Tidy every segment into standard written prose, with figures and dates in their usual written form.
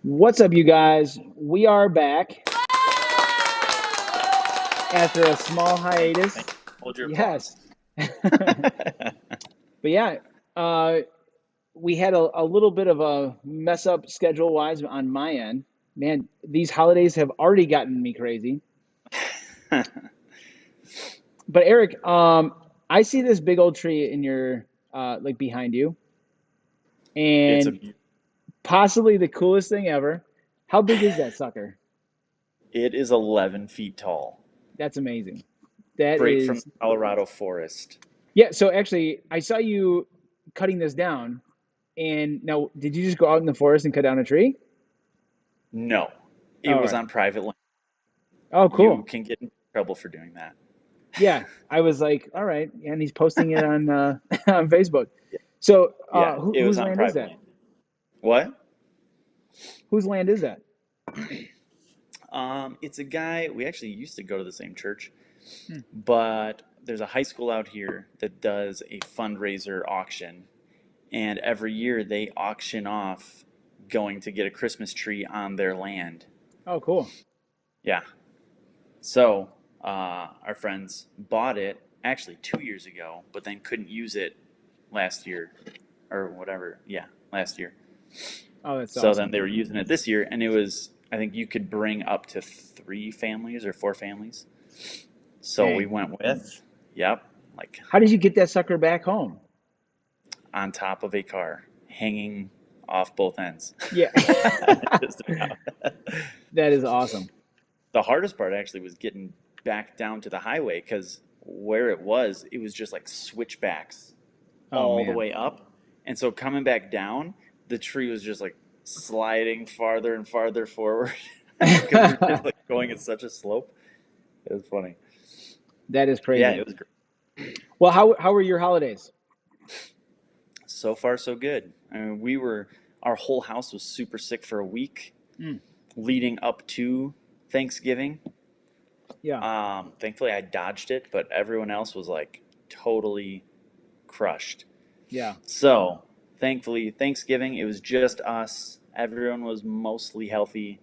What's up, you guys? We are back after a small Thank hiatus. you. Hold your applause. Yes. But yeah, uh, we had a little bit of a mess up schedule wise on my end. Man, these holidays have already gotten me crazy. But Eric, I see this big old tree in your like behind you, It's a and possibly the coolest thing ever. How big is that sucker? it is 11 feet tall, That's amazing. That straight from the is, Colorado forest. yeah. So actually, I saw you cutting this down. And now, did you just go out in the forest and cut down a tree? No, it All was right. on private land. Oh, You cool. can get in trouble for doing that. Yeah, I was like, all right, and he's posting it on on Facebook. So, Yeah, it was whose on land is private that? land. What? Whose land is that? It's a guy. We actually used to go to the same church, Hmm. but there's a high school out here that does a fundraiser auction, and every year they auction off going to get a Christmas tree on their land. Oh, cool. Yeah, so our friends bought it actually 2 years ago, but then couldn't use it last year or whatever. Yeah, last year. Oh, that's So then awesome. they were using it this year, and it was, I think you could bring up to 3 families or 4 families. So we Dang. went with, yep, like How did you get that sucker back home? on top of a car, hanging off both ends. Yeah. Just about. That is awesome. The hardest part actually was getting back down to the highway because where it was just like switchbacks Oh all the man. way up. And so coming back down, the tree was just like sliding farther and farther forward because we were just like going at such a slope. It was funny. That is Yeah, crazy. it was great. Well, how were your holidays? So far, so good. I mean, our whole house was super sick for a week Mm, leading up to Thanksgiving. yeah. Thankfully, I dodged it, but everyone else was like totally crushed. Yeah. So, thankfully, Thanksgiving, it was just us. Everyone was mostly healthy.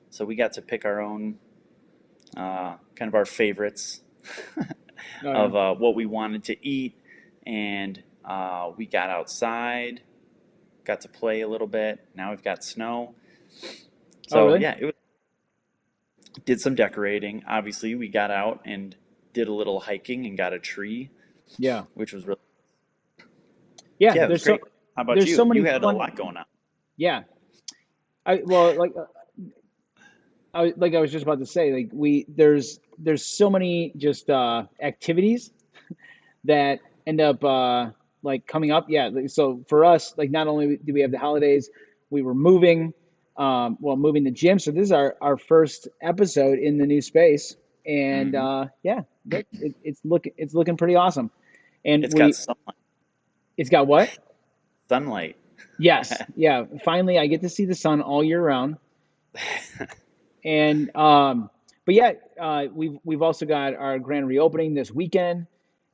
So, we got to pick our own, kind of our favorites Oh yeah. of what we wanted to eat. And we got outside, got to play a little bit. Now we've got snow. Oh So, really? yeah, did some decorating. Obviously, we got out and did a little hiking and got a tree, Yeah. which was really, Yeah. yeah, it was great. How about There's you? so You many had a fun. lot going on. Yeah. I well like I was just about to say, like there's so many just activities that end up like coming up. Yeah, like, so for us, like not only do we have the holidays, we were moving, moving the gym. So this is our first episode in the new space, and Hmm. yeah, look, it's looking pretty awesome. And It's got it's got what? sunlight. Yes, yeah. Finally, I get to see the sun all year round. And but yeah, we've also got our grand reopening this weekend,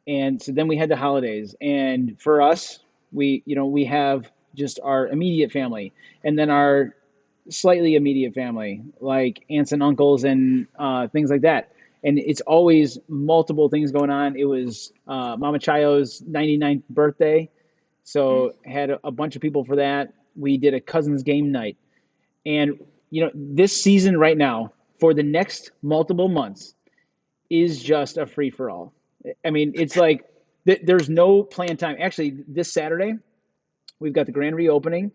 and so then we had the holidays. And for us, we have just our immediate family, and then our slightly immediate family, like aunts and uncles and things like that. And it's always multiple things going on. It was Mama Chayo's 99th birthday, Mm. so had a bunch of people for that. We did a cousins game night, and this season right now for the next multiple months is just a free for all. I mean, it's like there's no plan time. Actually, this Saturday we've got the grand reopening.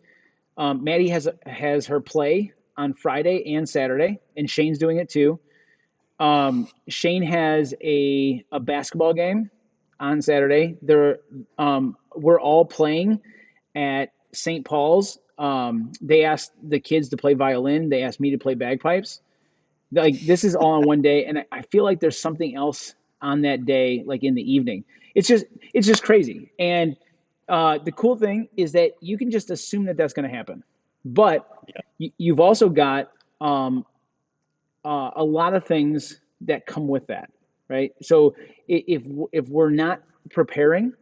Maddie has her play on Friday and Saturday, and Shane's doing it too. Shane has a basketball game on Saturday. We're all playing at St. Paul's. They asked the kids to play violin. They asked me to play bagpipes. Like this is all on one day, and I feel like there's something else on that day, like in the evening. It's just crazy. And the cool thing is that you can just assume that that's going to happen, but Yeah. you've also got a lot of things that come with that, right? So if we're not preparing,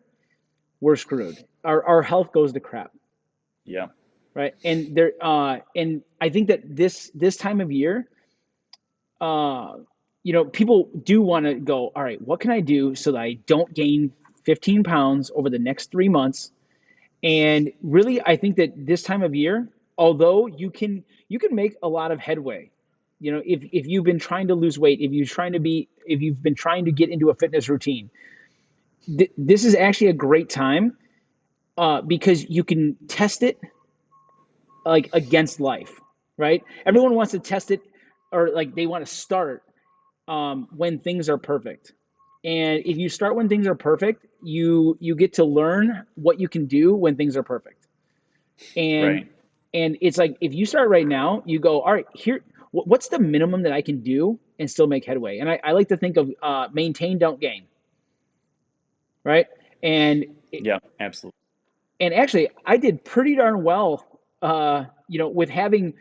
we're screwed. Our health goes to crap, Yeah. right? And there, and I think that this time of year, uh, people do want to go, all right, what can I do so that I don't gain 15 pounds over the next 3 months? And really, I think that this time of year, although you can make a lot of headway, if you've been trying to lose weight, if you've been trying to get into a fitness routine, this is actually a great time, because you can test it like against life, right? Yeah. Everyone wants to test it, or like they want to start when things are perfect. And if you start when things are perfect, you get to learn what you can do when things are perfect. And Right. it's like if you start right now, you go, all right, here, what's the minimum that I can do and still make headway? And I like to think of maintain, don't gain, right? And Yeah. Absolutely. actually, I did pretty darn well, with having,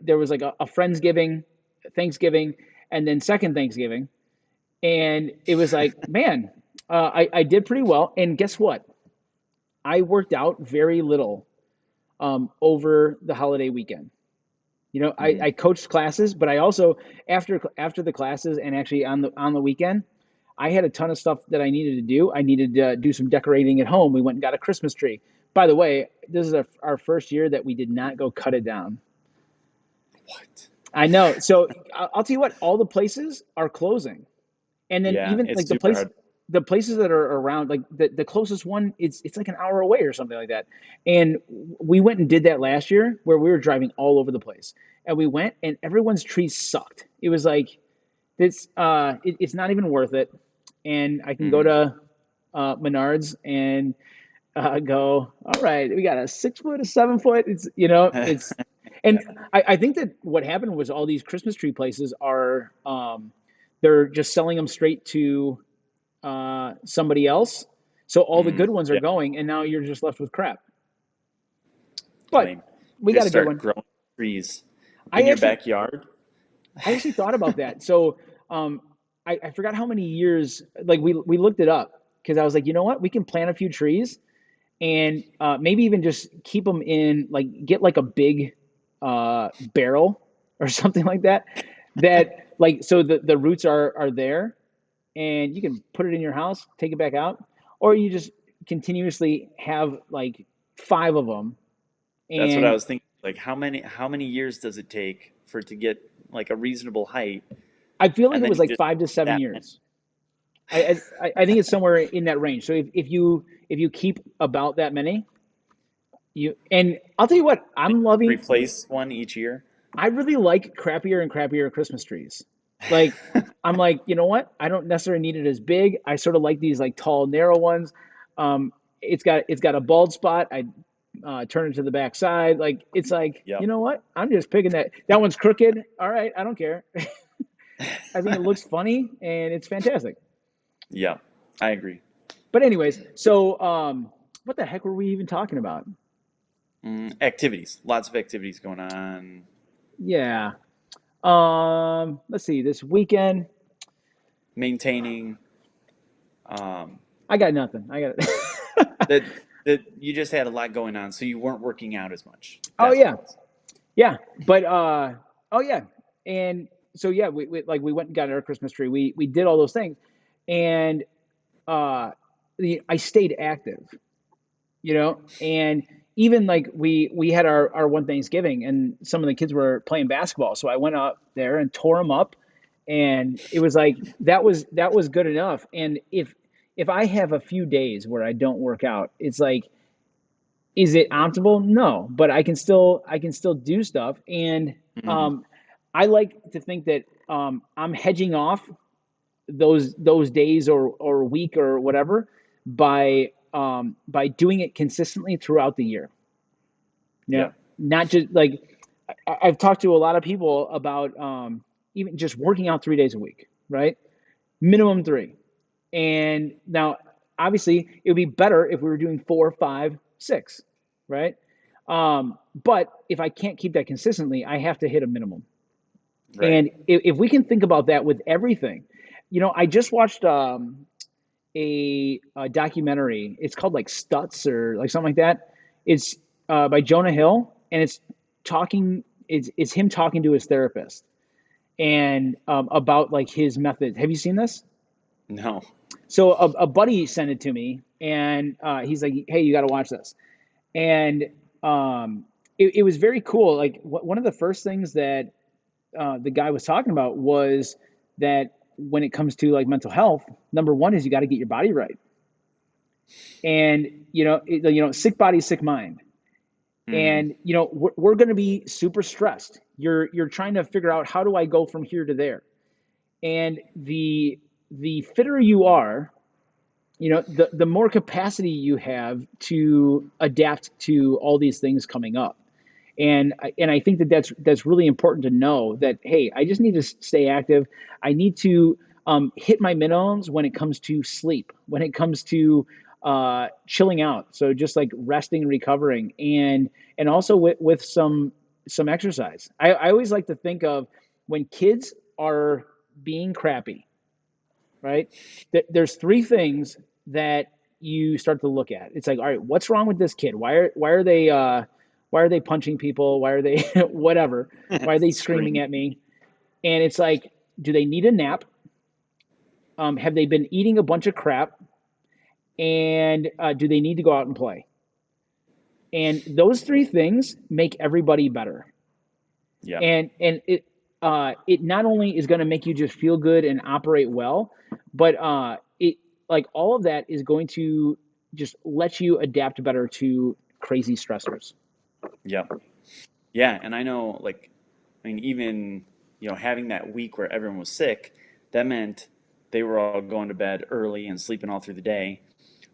there was like a Friendsgiving, Thanksgiving, and then second Thanksgiving. And it was like, man, I did pretty well. And guess what? I worked out very little over the holiday weekend. Hmm. I coached classes, but I also, after the classes and actually on the weekend, I had a ton of stuff that I needed to do. I needed to do some decorating at home. We went and got a Christmas tree. By the way, this is our first year that we did not go cut it down. What? I know. So I'll tell you what, all the places are closing. And then Yeah, even it's like super hard. the places that are around, like the closest one, it's like an hour away or something like that. And we went and did that last year where we were driving all over the place. And we went and everyone's trees sucked. It was like it's not even worth it. And I can go Hmm. to Menards and go, all right, we got a 6 foot, a 7 foot. It's and Yeah. I think that what happened was all these Christmas tree places are they're just selling them straight to somebody else. So all the Mm, good ones are yeah. going, and now you're just left with crap. But Lame. we got Just a good start one. growing trees in I your actually backyard. I actually thought about that. So um, I forgot how many years. Like we looked it up because I was like, you know what, we can plant a few trees and maybe even just keep them in, like get like a big barrel or something like that. That like so the roots are there, and you can put it in your house, take it back out, or you just continuously have like five of them. That's what I And was thinking. Like, how many years does it take for it to get like a reasonable height, I feel like and it then was you like just 5 to 7 that many? years. I think it's somewhere in that range. So if you keep about that many, and I'll tell you what, Replace one each year. I really like crappier and crappier Christmas trees. Like I'm like, you know what? I don't necessarily need it as big. I sort of like these like tall, narrow ones. It's got a bald spot. I turn it to the back side. Like it's like, Yep. you know what? I'm just picking that one's crooked. All right, I don't care. I think it looks funny and it's fantastic. Yep. I agree. But anyways, so what the heck were we even talking about? Activities. Lots of activities going on. Yeah. Let's see. This weekend, Maintaining. Um, I got nothing. I got that that you just had a lot going on, so you weren't working out as much. Oh That's what yeah. it was. Yeah, but oh yeah, and so yeah, we went and got our Christmas tree. We did all those things, and uh, I stayed active, and even like we had our one Thanksgiving, and some of the kids were playing basketball, so I went out there and tore them up, and it was like that was good enough. And if I have a few days where I don't work out, it's like, is it optimal? No, but I can still do stuff, and Hmm. um, I like to think that I'm hedging off those days or week or whatever by doing it consistently throughout the year. Yep. Not just like I've talked to a lot of people about even just working out 3 days a week, right? Minimum three. And now, obviously, it would be better if we were doing four, five, six, right? But if I can't keep that consistently, I have to hit a minimum. Right. And if we can think about that with everything, I just watched a documentary. It's called like Stutz or like something like that. It's by Jonah Hill, and it's him talking to his therapist and about like his methods. Have you seen this? No. So a buddy sent it to me, and he's like, "Hey, you got to watch this." And it was very cool. Like one of the first things that the guy was talking about was that when it comes to like mental health, number one is you got to get your body right, and sick body, sick mind. Hmm. And we're going to be super stressed. You're trying to figure out, how do I go from here to there? And the fitter you are, the more capacity you have to adapt to all these things coming up. And I think that that's really important to know that, hey, I just need to stay active. I need to hit my minimums when it comes to sleep, when it comes to chilling out. So just like resting and recovering, and also with some exercise. I always like to think of when kids are being crappy, right? There's three things that you start to look at. It's like, all right, what's wrong with this kid? Why are they punching people? Why are they whatever? Why are they screaming Screaming. at me? And it's like, do they need a nap? Have they been eating a bunch of crap? And do they need to go out and play? And those three things make everybody better. Yep. And it not only is going to make you just feel good and operate well, but it like all of that is going to just let you adapt better to crazy stressors. Yep. Yeah, and I know, like, I mean, even, having that week where everyone was sick, that meant they were all going to bed early and sleeping all through the day.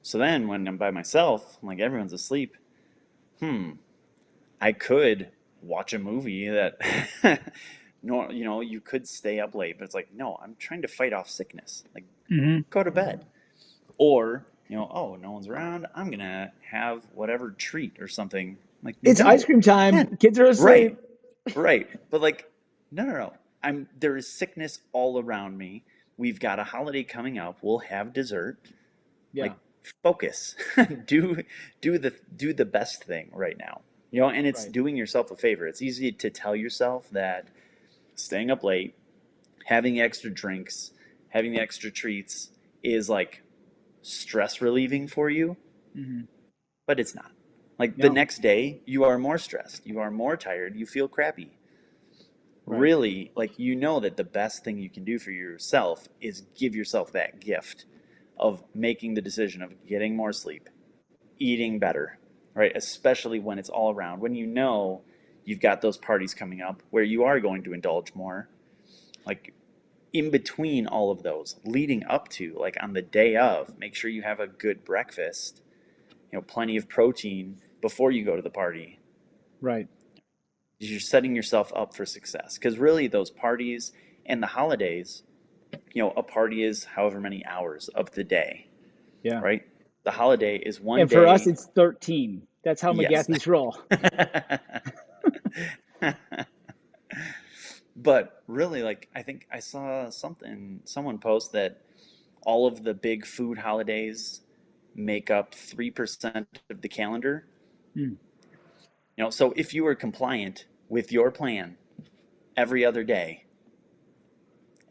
So then when I'm by myself, like everyone's asleep, hmm, I could watch a movie that, no, you could stay up late, but it's like, no, I'm trying to fight off sickness. Like, Hmm. go to bed. Or, oh, no one's around, I'm gonna have whatever treat or something. Like, It's ice no. cream Yeah, time. Kids are right. asleep. Right. But like, no, no, no. There is sickness all around me. We've got a holiday coming up. We'll have dessert. Yeah, Like, focus. do do the best thing right now. And it's right. doing yourself a favor. It's easy to tell yourself that staying up late, having extra drinks, having the extra treats is like stress relieving for you, Hmm. but it's not. Like the No, next day, you are more stressed, you are more tired, you feel crappy. right. Really, like, that the best thing you can do for yourself is give yourself that gift of making the decision of getting more sleep, eating better, right? Especially when it's all around, when you've got those parties coming up where you are going to indulge more, like in between all of those, leading up to, like on the day of, make sure you have a good breakfast, plenty of protein before you go to the party. Right. You're setting yourself up for success, because really those parties and the holidays, a party is however many hours of the day, Yeah. right? The holiday is one And for us, day. it's 13. That's how Yes. McGaffey's roll. But really, like, I think I saw someone post that all of the big food holidays make up 3% of the calendar. Mm. So if you were compliant with your plan every other day,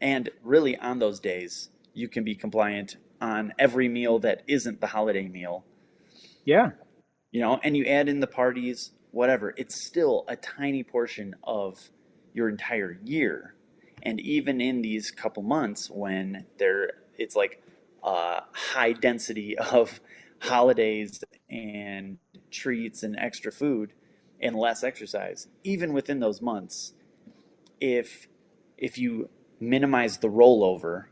and really on those days, you can be compliant on every meal that isn't the holiday meal, Yeah. and you add in the parties, whatever, it's still a tiny portion of your entire year. And even in these couple months when it's like a high density of holidays and treats and extra food and less exercise, even within those months, if you minimize the rollover,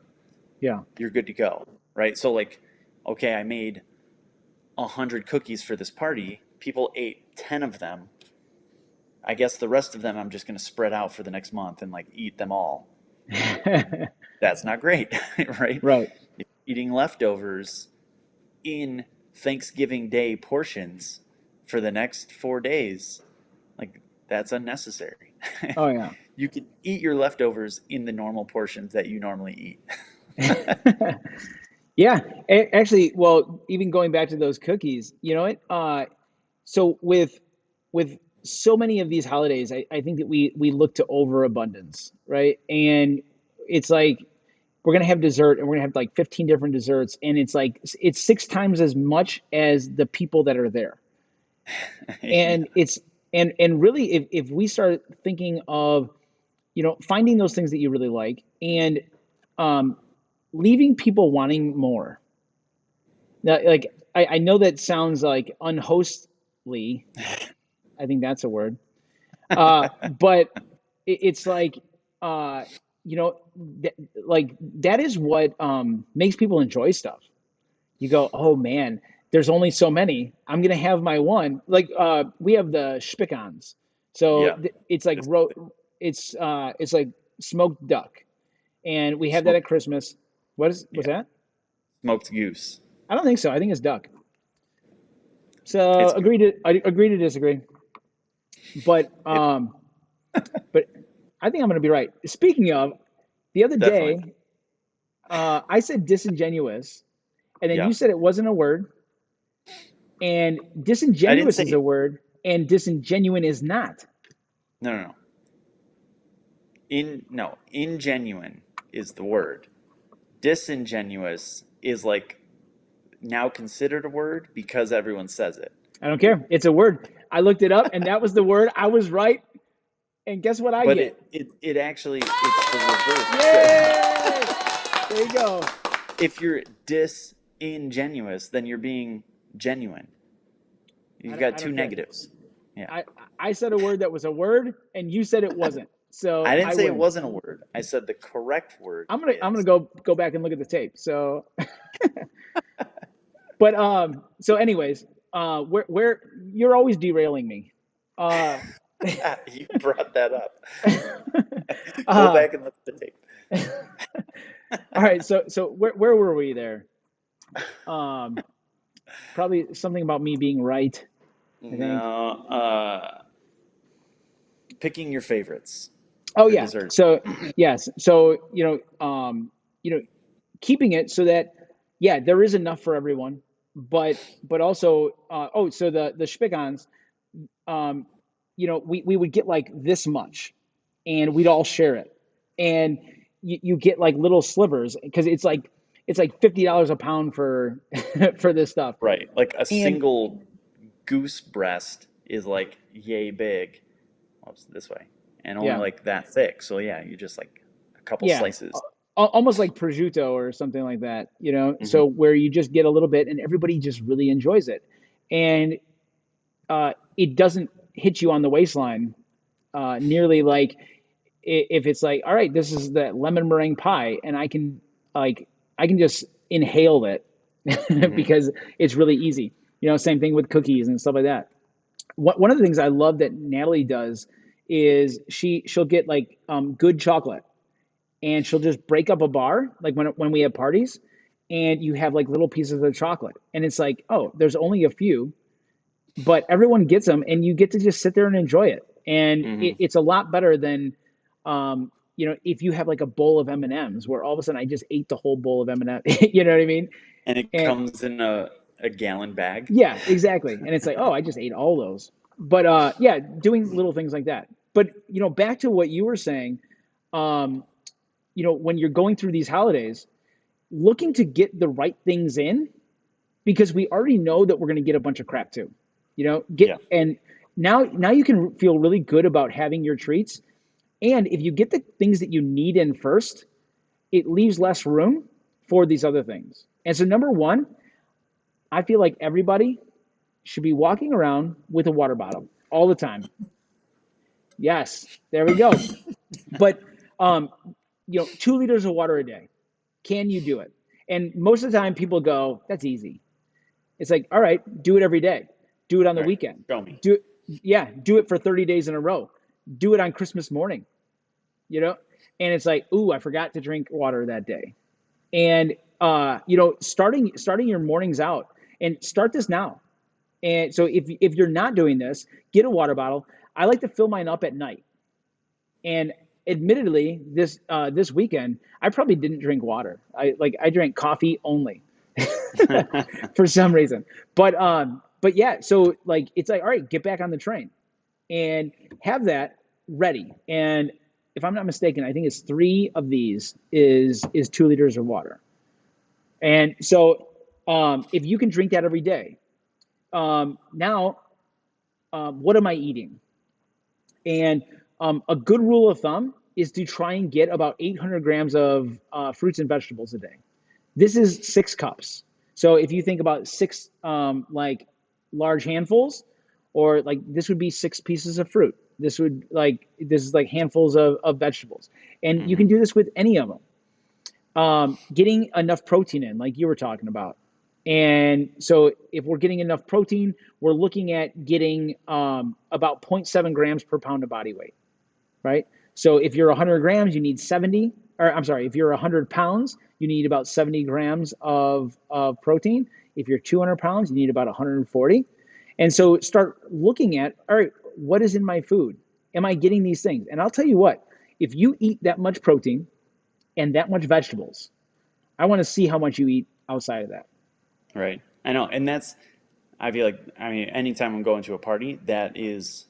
Yeah. you're good to go, right? So like, okay, I made 100 cookies for this party. People ate 10 of them. I guess the rest of them I'm just going to spread out for the next month and like eat them all. That's not great, right? Right. Eating leftovers in Thanksgiving Day portions for the next 4 days, like, that's unnecessary. Oh, yeah. You can eat your leftovers in the normal portions that you normally eat. Yeah, actually, well, even going back to those cookies, you know what? So with so many of these holidays, I think that we look to overabundance, right? And it's like we're gonna have dessert and we're gonna have like 15 different desserts, and it's like it's six times as much as the people that are there. Yeah. And it's and really if we start thinking of, finding those things that you really like and um, leaving people wanting more. Now, like I know that sounds like unhostly. I think that's a word. But it's like, uh, you know, like that is what makes people enjoy stuff. You go, oh man, there's only so many. I'm gonna have my one. Like we have the Spicons, so Yeah. it's like It's it's like smoked duck, and we have that smoked. at Christmas. What's Yeah. that? Smoked goose. I don't think so. I think it's duck. So It's goose. I agree to disagree. But It's but I think I'm gonna be right. Speaking of, the other definitely. day, I said disingenuous, and then Yeah. you said it wasn't a word, and I didn't disingenuous is say a word, and disingenuine is not. no, no, no. No, ingenuine is the word. Disingenuous is like now considered a word because everyone says it. I don't care. It's a word. I looked it up, and that was the word. I was right, and guess what I But get? it actually it's the reverse. Yay! There you go. If you're disingenuous, then you're being genuine. You've got I two don't care. negatives. Yeah. I I said a word that was a word, and you said it wasn't. So I didn't I say it win. wasn't a word. I said the correct word I'm gonna is. go back and look at the tape. So, but so anyways, where you're always derailing me. Uh, You brought that up. Go uh, back and look at the tape. all right. So where were we there? Um, Probably something about me being right. I think. No, picking your favorites Oh for yeah. dessert. So yes. So you know, keeping it so that yeah, there is enough for everyone, but also so the Spigons, um, we would get like this much, and we'd all share it, and you get like little slivers because it's like $50 a pound for for this stuff, Right. Like a and single goose breast is like yay big. Oops, this way. And only yeah, like that thick. So yeah, you just like a couple yeah, slices. almost like prosciutto or something like that, Hmm. so where you just get a little bit and everybody just really enjoys it, and it doesn't hit you on the waistline nearly like if it's like, all right, this is the lemon meringue pie, and like I can just inhale it Hmm. because it's really easy. Same thing with cookies and stuff like that. One of the things I love that Natalie does is she'll get like good chocolate, and she'll just break up a bar like when we have parties, and you have like little pieces of chocolate, and it's like, oh, there's only a few, but everyone gets them, and you get to just sit there and enjoy it, and Hmm. it's a lot better than if you have like a bowl of M&Ms where all of a sudden I just ate the whole bowl of M&M. You know what I mean? And it And comes in a gallon bag. yeah, exactly. And it's like, oh, I just ate all those. But yeah, doing little things like that. But back to what you were saying, um, when you're going through these holidays, looking to get the right things in, because we already know that we're going to get a bunch of crap too. Yeah. And now you can feel really good about having your treats. And if you get the things that you need in first, it leaves less room for these other things. And so number one, I feel like everybody should be walking around with a water bottle all the time. Yes, there we go. But 2 liters of water a day. Can you do it? And most of the time people go, that's easy. It's like, all right, do it every day. Do it on the All right. weekend. Show me. Do it for 30 days in a row. Do it on Christmas morning, you know? And it's like, ooh, I forgot to drink water that day. And starting your mornings out, and start this now. And so if you're not doing this, get a water bottle. I like to fill mine up at night. And admittedly, this weekend, I probably didn't drink water. I drank coffee only for some reason. But yeah, so like it's like, all right, get back on the train. and have that ready. And if I'm not mistaken, I think it's 3 of these is 2 liters of water. And so if you can drink that every day, now what am I eating? And a good rule of thumb is to try and get about 800 grams of fruits and vegetables a day. This is 6 cups. So if you think about six like large handfuls, or like this would be 6 pieces of fruit. This is like handfuls of vegetables, and you Mm-hmm. can do this with any of them. Getting enough protein in, like you were talking about. And so if we're getting enough protein, we're looking at getting about zero point 0.7 grams per pound of body weight, right? So if you're 100 grams, you need 70, or I'm sorry, if you're 100 pounds, you need about 70 grams of protein. If you're 200 pounds, you need about 140. And so start looking at, all right, what is in my food? Am I getting these things? And I'll tell you what, if you eat that much protein and that much vegetables, I want to see how much you eat outside of that. Right. I know. And that's, I feel like, I mean, anytime I'm going to a party, that is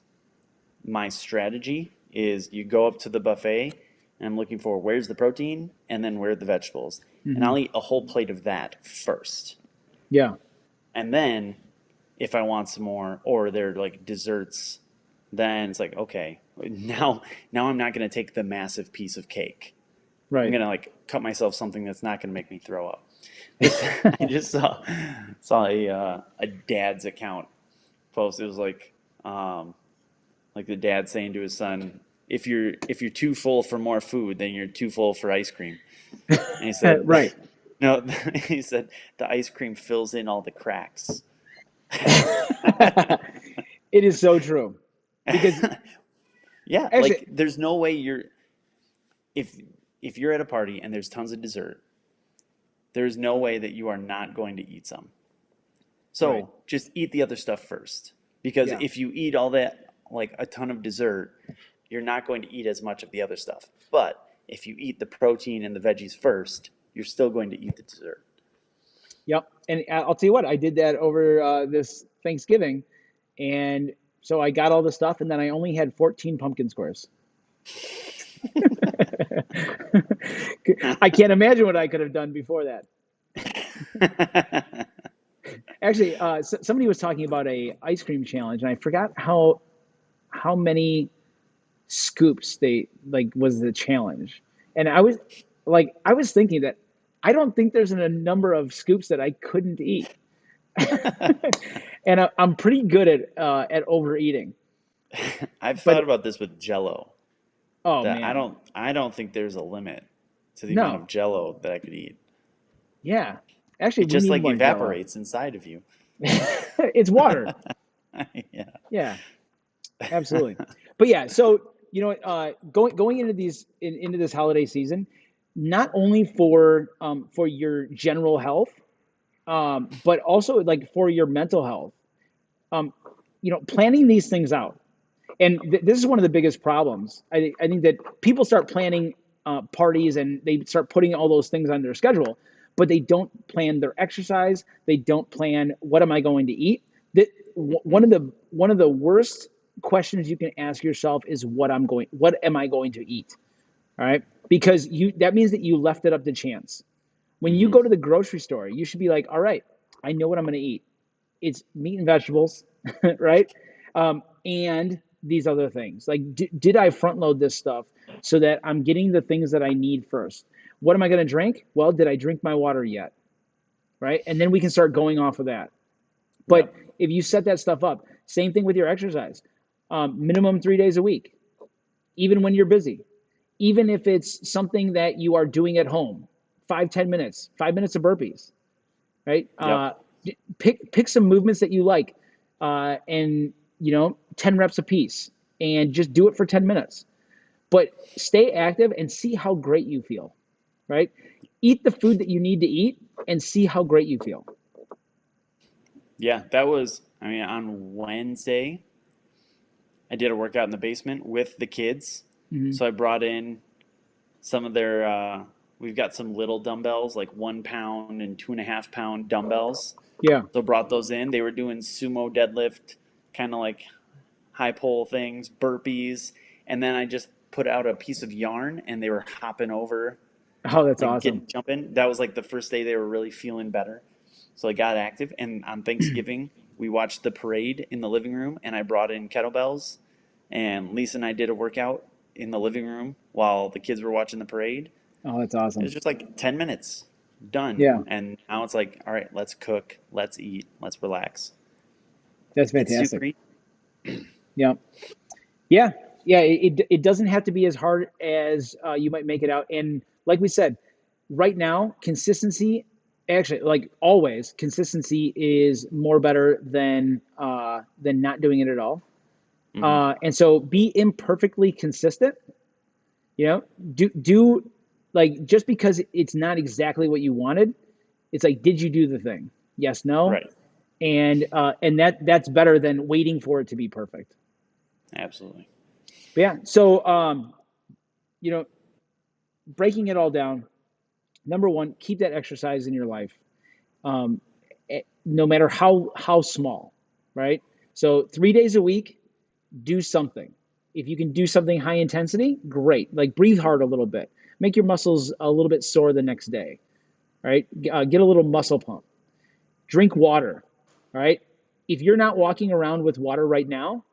my strategy is you go up to the buffet and I'm looking for where's the protein and then where are the vegetables. And Hmm. I'll eat a whole plate of that first. Yeah. And then if I want some more or they're like desserts, then it's like, okay, now I'm not going to take the massive piece of cake. I'm Right. gonna like cut myself something that's not gonna make me throw up. This I just saw a dad's account post. It was like the dad saying to his son, if you're too full for more food, then you're too full for ice cream. And he said, Right. no, he said the ice cream fills in all the cracks. It is so true. Because Yeah, like actually, there's no way if if you're at a party and there's tons of dessert, there's no way that you are not going to eat some. right. So just eat the other stuff first. Because Yeah. if you eat all that, like a ton of dessert, you're not going to eat as much of the other stuff. But if you eat the protein and the veggies first, you're still going to eat the dessert. Yep. And I'll tell you what, I did that over this Thanksgiving. And so I got all the stuff, and then I only had 14 pumpkin squares. I can't imagine what I could have done before that. Actually, somebody was talking about a ice cream challenge, and I forgot how many scoops they like was the challenge. And I was thinking that I don't think there's a number of scoops that I couldn't eat. And I'm pretty good at overeating. I've thought But about this with Jello. oh That I man, don't I don't think there's a limit to the amount of no. Jello that I could eat. Yeah. Actually, It we just need like more Jello. evaporates inside of you. It's water. Yeah. Yeah, absolutely. But yeah, so going into into this holiday season, not only for your general health, but also like for your mental health. Um, planning these things out, and this is one of the biggest problems. I think that people start planning parties and they start putting all those things on their schedule, but they don't plan their exercise. They don't plan what am I going to eat. That one of the worst questions you can ask yourself is what am I going to eat? All right, because you that means that you left it up to chance. When you Hmm. go to the grocery store, you should be like, all right, I know what I'm going to eat. It's meat and vegetables, right? And these other things. Like, did I front load this stuff so that I'm getting the things that I need first? What am I going to drink? Well, did I drink my water yet? Right? And then we can start going off of that. But Yep. if you set that stuff up, same thing with your exercise. Minimum 3 days a week, even when you're busy. Even if it's something that you are doing at home, 5, 10 minutes, 5 minutes of burpees, right? Yep. Pick some movements that you like, and 10 reps a piece, and just do it for 10 minutes. But stay active and see how great you feel, right? Eat the food that you need to eat and see how great you feel. Yeah, that was, I mean, on Wednesday, I did a workout in the basement with the kids. Hmm. So I brought in some of their, we've got some little dumbbells, like 1 pound and 2.5 pound dumbbells. Yeah. So brought those in. They were doing sumo deadlift, kind of like high pole things, burpees, and then I just put out a piece of yarn and they were hopping over, Oh, that's like awesome. getting jumping. That was like the first day they were really feeling better. So I got active, and on Thanksgiving we watched the parade in the living room, and I brought in kettlebells, and Lisa and I did a workout in the living room while the kids were watching the parade. Oh, that's It was awesome. just like 10 minutes, done. Yeah, And now it's like, all right, let's cook, let's eat, let's relax. that's It's fantastic. super easy. Yeah. Yeah. Yeah. It doesn't have to be as hard as you might make it out. And like we said, right now, consistency, actually, like always, consistency is more better than not doing it at all. Hmm. And so be imperfectly consistent. You know, do like just because it's not exactly what you wanted, it's like, did you do the thing? Yes, no, Right. and that's better than waiting for it to be perfect. Absolutely. But yeah, so you know, breaking it all down. Number one, keep that exercise in your life, um, no matter how small, right? So 3 days a week, do something. If you can do something high intensity, great. Like breathe hard a little bit, make your muscles a little bit sore the next day, right? Get a little muscle pump. Drink water, right? If you're not walking around with water right now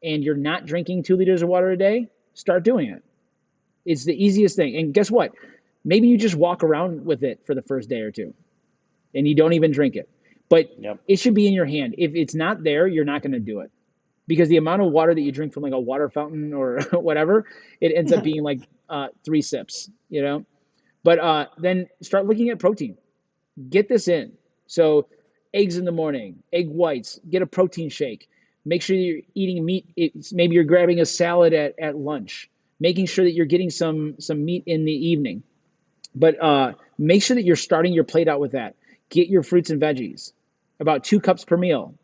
and you're not drinking 2 liters of water a day, start doing it. It's the easiest thing. And guess what? Maybe you just walk around with it for the first day or two and you don't even drink it. But Yep. it should be in your hand. If it's not there, you're not going to do it because the amount of water that you drink from like a water fountain or whatever, it ends up being like 3 sips, you know? But then start looking at protein. Get this in. So, eggs in the morning, egg whites, get a protein shake. Make sure you're eating meat. Maybe you're grabbing a salad at lunch, making sure that you're getting some meat in the evening. But make sure that you're starting your plate out with that. Get your fruits and veggies, about 2 cups per meal,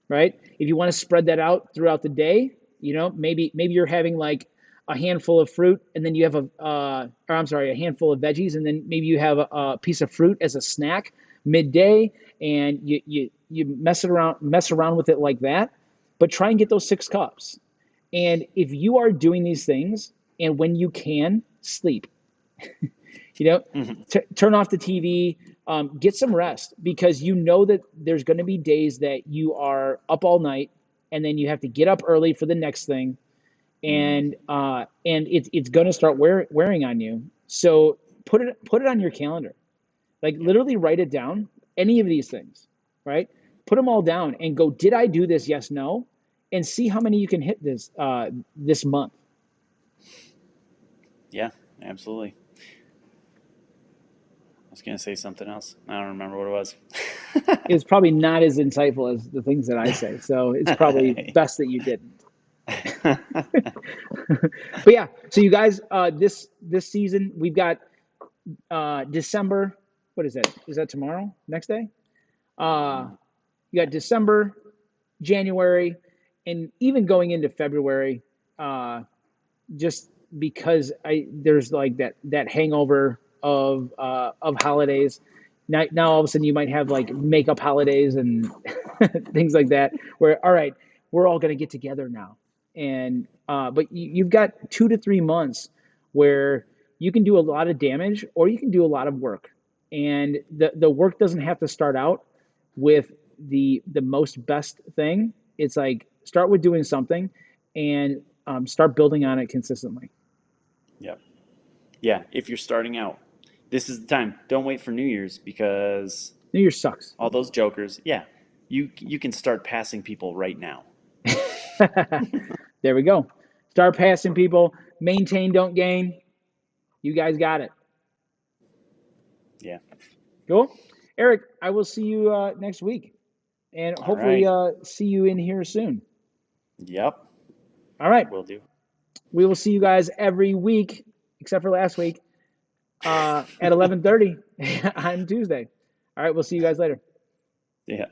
right? If you want to spread that out throughout the day, maybe you're having like a handful of fruit and then you have or I'm sorry, a handful of veggies and then maybe you have a piece of fruit as a snack midday and you mess around with it like that, but try and get those 6 cups. And if you are doing these things and when you can sleep, you know, Hmm. turn off the TV, get some rest because you know that there's going to be days that you are up all night and then you have to get up early for the next thing, Hmm. and it's going to start wearing on you. So put it on your calendar, like Yep. literally write it down. Any of these things, right? Put them all down and go. Did I do this? Yes, no, and see how many you can hit this month. Yeah, absolutely. I was going to say something else. I don't remember what It was probably not as insightful as the things that I say, so it's probably it best that you didn't. was. But yeah, so you guys, this season we've got December. What is that? Is that tomorrow? Next day? Uh, you got December, January, and even going into February. Uh, just because I there's like that hangover of holidays. Now all of a sudden you might have like makeup holidays and things like that. Where all right, we're all going to get together now, and but you've got 2 to 3 months where you can do a lot of damage or you can do a lot of work, and the work doesn't have to start out with the most best thing. It's like start with doing something and start building on it consistently. Yep. Yeah, if you're starting out, this is the time. Don't wait for New Year's because New Year sucks. all those jokers, yeah, you can start passing people right now. There we go. Start passing people. Maintain, don't gain. You guys got it. Yeah. Cool. Eric, I will see you next week and All hopefully right. see you in here soon. Yep. All right. Will do. We will see you guys every week, except for last week, at 11:30 on Tuesday. All right. We'll see you guys later. Yeah.